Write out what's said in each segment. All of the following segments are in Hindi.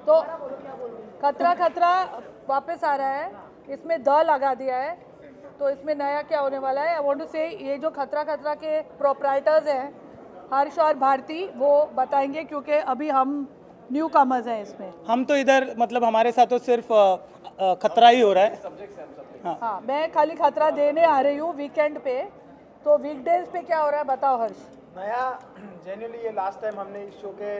तो खतरा खतरा वापस आ रहा है, इसमें द लगा दिया है, तो इसमें नया क्या होने वाला है। आई वांट टू से ये जो खतरा खतरा के प्रोप्राइटर्स हैं हर्ष और भारती, वो बताएंगे क्योंकि अभी हम न्यू कमर्स हैं इसमें। हम तो इधर मतलब हमारे साथ तो सिर्फ खतरा ही हो रहा है। हाँ, मैं खाली खतरा देने आ रही हूँ वीकेंड पे, तो वीकडेज पे क्या हो रहा है बताओ हर्ष। नया जेन्युइनली ये लास्ट टाइम हमने इस शो के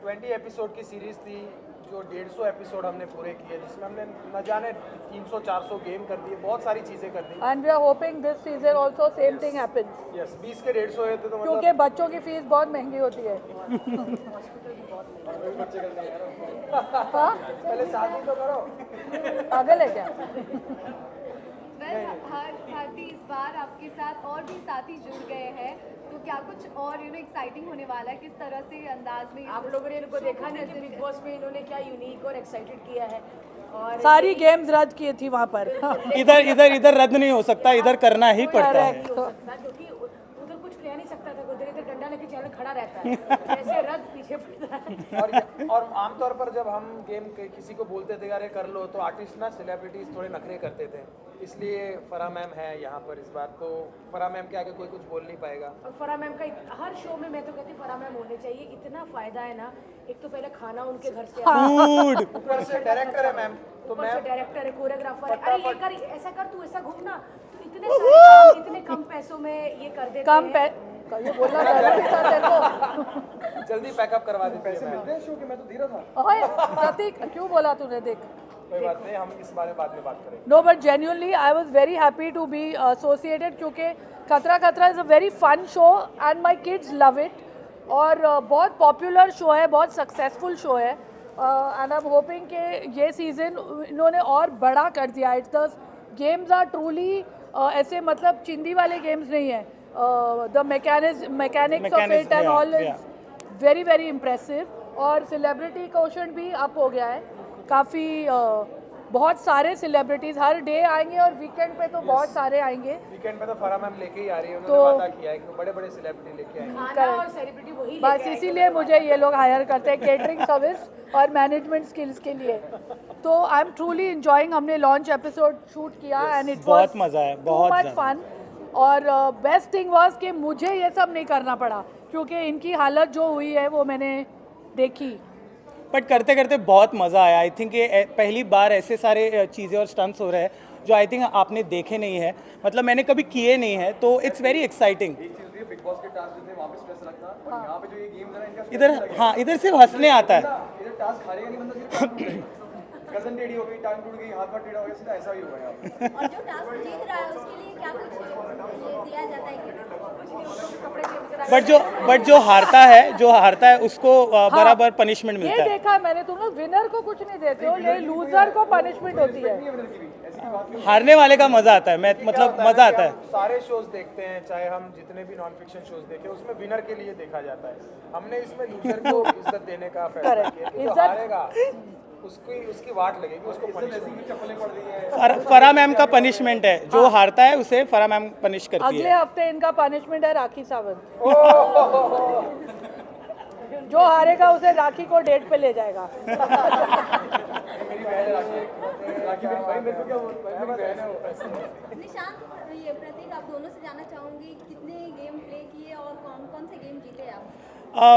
20 एपिसोड की सीरीज थी, जो 150 एपिसोड हमने पूरे किए, जिसमें हमने न जाने 300-400 गेम कर दिए, बहुत सारी चीज़ें कर दी। And we are hoping this season also same thing happens. Yes, 20 के 150 हुए थे तो मतलब क्योंकि बच्चों की फीस बहुत महंगी होती है। हाँ? पहले शादी तो करो। पागल है क्या? भारती, इस बार आपके साथ और भी साथी जुड़ गए हैं, तो क्या कुछ और एक्साइटिंग होने वाला है? किस तरह से अंदाज में आप लोगों ने इनको देखा नहीं बिग बॉस में इन्होंने क्या यूनिक और एक्साइटेड किया है, और सारी गेम्स रद्द की थी वहाँ पर। इधर इधर इधर रद्द नहीं हो सकता, इधर करना ही पड़ता है। क्योंकि उधर कुछ कह नहीं सकता था, उधर इधर डंडा लेके चैनल खड़ा रहता है, जैसे रद्द पीछे पड़ता है। और आमतौर पर जब हम गेम किसी को बोलते थे यार ये कर लो, तो आर्टिस्ट ना सेलिब्रिटीज थोड़े नखरे करते थे, इसलिए फराह मैम है यहाँ पर इस बार, तो फराह मैम के आगे कोई कुछ बोल नहीं पाएगा। और फराह मैम का हर शो में मैं तो कहती फराह मैम होने चाहिए, इतना फायदा है ना। एक तो पहले खाना उनके घर से फूड ऊपर से डायरेक्टर है मैम, तो ऊपर से मैम डायरेक्टर है, कोरियोग्राफर है। अरे ये कर, ऐसा कर, तू ऐसा घूमना, तो इतने सारे काम इतने कम पैसों में ये कर देते हैं। ये बोलना जरूरी था तेरे को। जल्दी पैकअप करवा देते हैं। पैसे मिलते हैं शो के, मैं तो धीरे था। ओए प्रतीक, क्यों बोला तूने? देख, कोई बात नहीं, हम इस बारे में बाद में बात करेंगे। No but genuinely I was very happy to be associated, क्योंकि Khatra Khatra is a very fun show and my kids love it, और बहुत पॉपुलर शो है, बहुत सक्सेसफुल शो है, एंड आई एम होपिंग कि ये सीज़न इन्होंने और बड़ा कर दिया। It's the games are truly ऐसे मतलब चिंदी वाले गेम्स नहीं है, the mechanics of it and all is very very impressive, और सेलिब्रिटी क्वोशंट भी अप हो गया है काफ़ी। बहुत सारे सेलिब्रिटीज़ हर डे आएंगे, और वीकेंड पे तो बहुत सारे आएंगे। वीकेंड पे तो फराह मैम लेके ही आ रही है, उन्होंने वादा किया है कि बड़े बड़े सेलिब्रिटी लेके आएंगे। खाना और सेलिब्रिटी वही बस लेके इसीलिए मुझे ये लोग हायर करते हैं केटरिंग सर्विस और मैनेजमेंट स्किल्स के लिए। तो आई एम ट्रूली इंजॉइंग। हमने लॉन्च एपिसोड शूट किया एंड इट बहुत मजा है, बहुत मच फन, और बेस्ट थिंग वाज कि मुझे ये सब नहीं करना पड़ा, क्योंकि इनकी हालत जो हुई है वो मैंने देखी। बट करते करते बहुत मज़ा आया। आई थिंक ये पहली बार ऐसे सारे चीज़ें और स्टंट्स हो रहे हैं जो आई थिंक आपने देखे नहीं है, मतलब मैंने कभी किए नहीं है, तो it's very exciting. Big boss के टास्क जितने वहाँ पे स्ट्रेस लगता है, और यहाँ पे जो ये गेम्स है ना, इनका इधर हाँ, इधर सिर्फ हंसने आता है। इधर टास्क हारेगा नहीं बंदा, गर्दन टेढ़ी हो गई, टांग टूट गई, हाथ टेढ़ा हो गया, सीधा ऐसा ही होगा यहाँ पे। और जो टास्क जीत रहा है उसके लिए क्या कुछ दिया जाता है कि बट जो हारता है उसको बराबर पनिशमेंट ये मिलता है। देखा मैंने, तुम लोग विनर को कुछ नहीं देते हो, ये लूजर को पनिशमेंट होती है। हारने वाले का मजा आता है, मैं मतलब मजा आता है। सारे शोज देखते हैं, चाहे हम जितने भी नॉन फिक्शन शोज देखें, उसमें विनर के लिए देखा जाता है। हमने इसमें लूजर को इज्जत देने का फैसला किया कि जो हारेगा उसकी वाट लगेगी, उसको पनिशमेंट। चप्पलें पड़ रही है। फराह मैम का पनिशमेंट है, जो हारता है उसे फराह मैम पनिश करती अगले है। हफ्ते इनका पनिशमेंट है राखी सावंत। जो हारेगा उसे राखी को डेट पे ले जाएगा। मेरी बहन है राखी मेरी भाई, मेरे को क्या मेरी बहन है वो। निशांत, ये प्रतीक, आप दोनों से जानना चाहूंगी कितने गेम प्ले किए और कौन कौन से गेम जीते आप?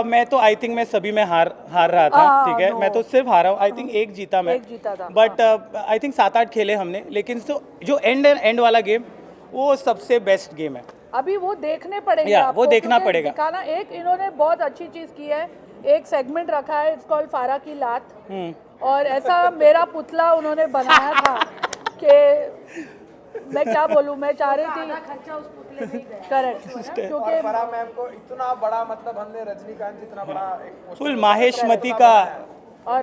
मैं तो आई थिंक मैं सभी में हार रहा था, ठीक है। no. मैं तो सिर्फ हारा हूँ, आई थिंक एक जीता मैं, एक जीता था, बट आई थिंक 7-8 खेले हमने, लेकिन जो एंड वाला गेम वो सबसे बेस्ट गेम है। अभी वो देखने पड़ेंगे या, आपको, वो देखना क्योंकि पड़ेगा। दिखाना, एक इन्होंने बहुत अच्छी चीज़ की है, एक सेगमेंट रखा है, इट्स कॉल्ड फारा की लात, और ऐसा मेरा पुतला उन्होंने बनाया था कि मैं क्या बोलूँ, मैं चाह रही थी खर्चा उस पुतले में ही गया। करेक्ट, क्योंकि फराह मैम को इतना बड़ा, मतलब हमने रजनीकांत जितना बड़ा एक poster फुल माहेशमती का, और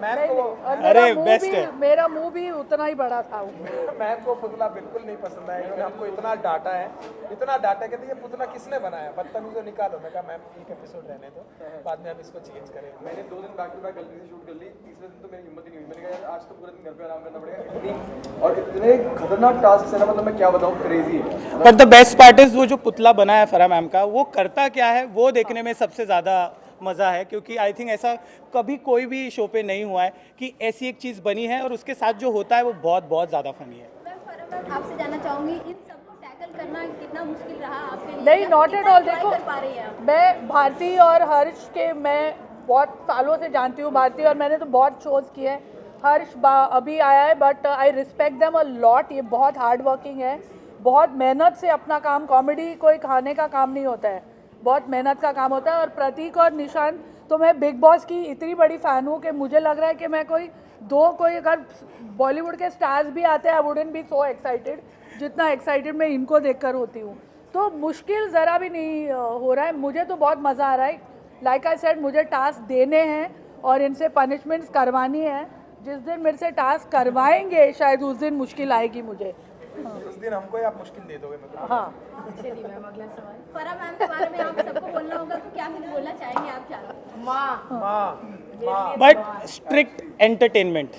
मैम को और अरे, मेरा मुंह बेस्ट भी, है। मेरा मुंह भी उतना ही बड़ा था। मैम को पुतला बिल्कुल नहीं पसंद आया, इन्होंने हमको इतना डांटा है, इतना डांटा, कहते ये पुतला किसने बनाया, बदतमीजों निकालो। मैं कहा मैम एक एपिसोड रहने दो, बाद में हम इसको चेंज करेंगे। मैंने 2 दिन बैक टू बैक गलती से शूट कर ली, तीसरे दिन तो मेरी हिम्मत ही नहीं हुई। मैंने कहा यार आज तो पूरे दिन घर पे आराम करना पड़ेगा। और इतने खतरनाक टास्क है ना, मतलब मैं क्या बताऊँ, क्रेजी है। But the best part is वो जो पुतला बना है फराह मैम का, वो करता क्या है वो देखने में सबसे ज़्यादा मज़ा है, क्योंकि आई थिंक ऐसा कभी कोई भी शो पे नहीं हुआ है कि ऐसी एक चीज़ बनी है और उसके साथ जो होता है वो बहुत बहुत ज़्यादा फनी है। मैम फरहत, आपसे जानना चाहूंगी इन सबको टैकल करना कितना मुश्किल रहा आपके लिए? नहीं, या नॉट एट कितना ऑल। enjoy देखो, कर पा रही हैं आप? मैं भारती और हर्ष के मैं बहुत सालों से जानती हूँ। भारती और मैंने तो बहुत शोज़ किए हैं। हर्ष अभी आया है, but I respect them a lot. ये बहुत हार्ड वर्किंग है, बहुत मेहनत से अपना काम, कॉमेडी कोई खाने का काम नहीं होता है, बहुत मेहनत का काम होता है। और प्रतीक और निशान, तो मैं बिग बॉस की इतनी बड़ी फ़ैन हूँ कि मुझे लग रहा है कि मैं कोई अगर बॉलीवुड के स्टार्स भी आते हैं, I wouldn't be so excited जितना एक्साइटेड मैं इनको देखकर होती हूँ। तो मुश्किल ज़रा भी नहीं हो रहा है, मुझे तो बहुत मज़ा आ रहा है। लाइक आई सेड, मुझे टास्क देने हैं और इनसे पनिशमेंट्स करवानी है। जिस दिन मेरे से टास्क करवाएंगे शायद उस दिन मुश्किल आएगी मुझे। उस दिन हमको ही आप मुश्किल दे दोगे मतलब। हाँ, चलिए मैम, अगला सवाल। फरह मैम के बारे में आप सबको बोलना होगा, तो क्या कुछ बोलना चाहेंगे आप? क्या माँ माँ बट स्ट्रिक्ट एंटरटेनमेंट।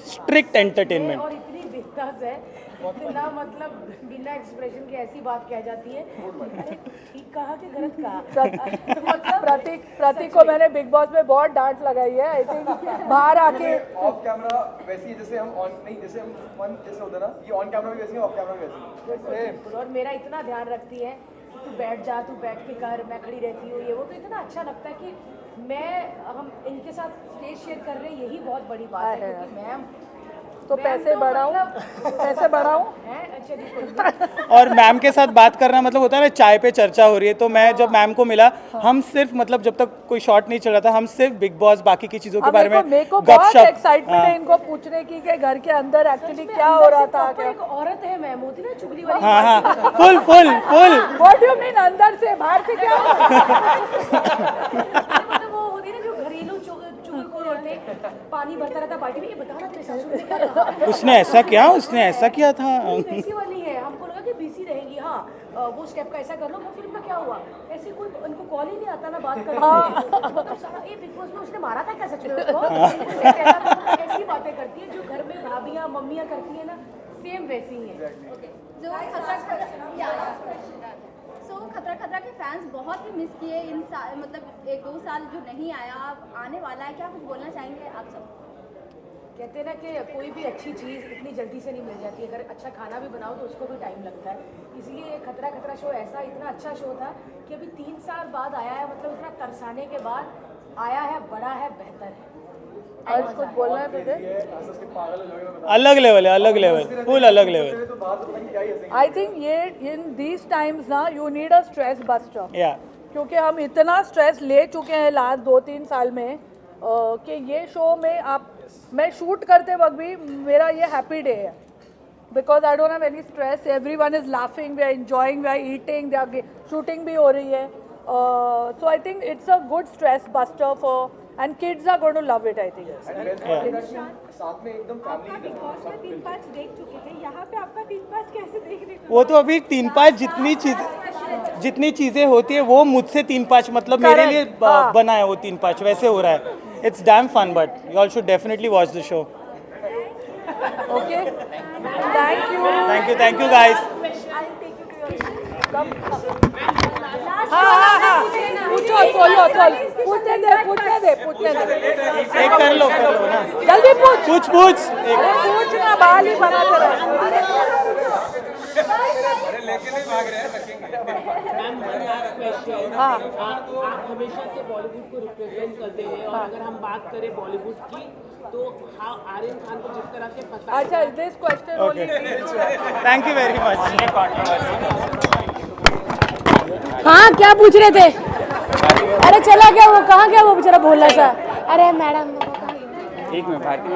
और इतनी बिंदास है, इतना मतलब बिना एक्सप्रेशन के ऐसी बात कह जाती है, अरे ठीक कहा कि गलत कहा। मतलब प्रतीक को मैंने बिग बॉस में बहुत डांट लगाई है। आई थिंक बाहर आके ऑफ कैमरा वैसी है जैसे हम ऑन नहीं, जैसे हम वन जैसे होता है ना, ये ऑन कैमरा भी वैसी है, ऑफ कैमरा भी वैसी है। बिल्कुल, और मेरा इतना ध्यान रखती है कि तू बैठ जा, तू बैठ के कर, मैं खड़ी रहती हूँ, ये वो। तो इतना अच्छा लगता है कि हम इनके साथ स्टेज शेयर कर रहे हैं, यही बहुत बड़ी बात है। क्योंकि मैम तो पैसे बढ़ाऊं, पैसे बढ़ाऊं हैं। अच्छा जी, कोई और मैम के साथ बात करना मतलब होता है ना, चाय पे चर्चा हो रही है। तो मैं जब मैम को मिला, हम सिर्फ मतलब जब तक कोई शॉट नहीं चल रहा था, हम सिर्फ बिग बॉस बाकी की चीज़ों के बारे में मेरे को बहुत गपशप। एक्साइटमेंट है इनको पूछने की कि घर के अंदर एक्चुअली क्या हो रहा था। क्या एक औरत है मैम, होती ना चुगली वाली। हाँ हाँ, full full full. What do you mean अंदर से? बाहर से क्या हो रहा है? मतलब वो होती है ना जो घरेलू चुगलखोर औरतें, पानी भरता रहता बाल्टी में, ये बता रहा तेरे ससुर ने क्या कहा। उसने ऐसा किया था। वैसी वाली है। हमको लगा कि बीसी रहेगी। हाँ, वो स्टेप का ऐसा कर लो, वो फिल्म का क्या हुआ, ऐसे कोई उनको कॉल ही नहीं आता ना बात करने के। मतलब सारा ये बिग बॉस में उसने मारा था क्या सच में उसको? ऐसी बातें करती है जो घर में भाभियाँ मम्मियाँ करती है ना, सेम वैसी ही है। जो खतरा खतरा के फैंस बहुत ही मिस किए इन मतलब 1-2 साल जो नहीं आया, अब आने वाला है, क्या कुछ बोलना चाहेंगे आप सब? कहते हैं ना कि कोई भी अच्छी चीज़ इतनी जल्दी से नहीं मिल जाती। अगर अच्छा खाना भी बनाओ तो उसको भी टाइम लगता है। इसलिए ये खतरा खतरा शो ऐसा इतना अच्छा शो था कि अभी 3 साल बाद आया है, मतलब इतना तरसाने के बाद आया है, बड़ा है, बेहतर है। आज कुछ बोलना है तुझे? अलग लेवल, फुल अलग लेवल। तो बात तो क्या ही हंसेंगे। आई थिंक ये इन दीज टाइम्स ना you need a stress buster. या क्योंकि हम इतना स्ट्रेस ले चुके हैं लास्ट 2-3 साल में कि ये शो में मैं शूट करते वक्त भी मेरा ये हैप्पी डे है, because I don't have any stress. Everyone is laughing, we are enjoying, we are eating, they are shooting भी हो रही है। So I think it's a good stress buster for, and kids are going to love it. I think साथ में एकदम फैमिली बिग बॉस में 3-5 देख चुके थे, यहाँ पे आपका 3-5 कैसे देखने को? वो तो अभी 3-5 जितनी चीजें होती है वो मुझसे 3-5 मतलब मेरे लिए हाँ। बना है वो 3-5 वैसे हो रहा है। It's damn fun, but you all should definitely watch the show. Okay, thank you guys. हाँ, पूछो, बोलो, पूछने दे। एक कर लो ना, जल्दी पूछ। एक पूछना, बाल ही बनाते रहे। हाँ, आप हमेशा से बॉलीवुड को रिप्रेजेंट करते हैं, और अगर हम बात करें बॉलीवुड की, तो आर्यन खान को जिस तरह से फंसा। अच्छा, this question only. Thank you very much. हाँ, क्या पूछ रहे थे? अरे चला गया वो, कहाँ गया वो बेचारा भोला सा? अरे मैडम, एक मिनट भारती।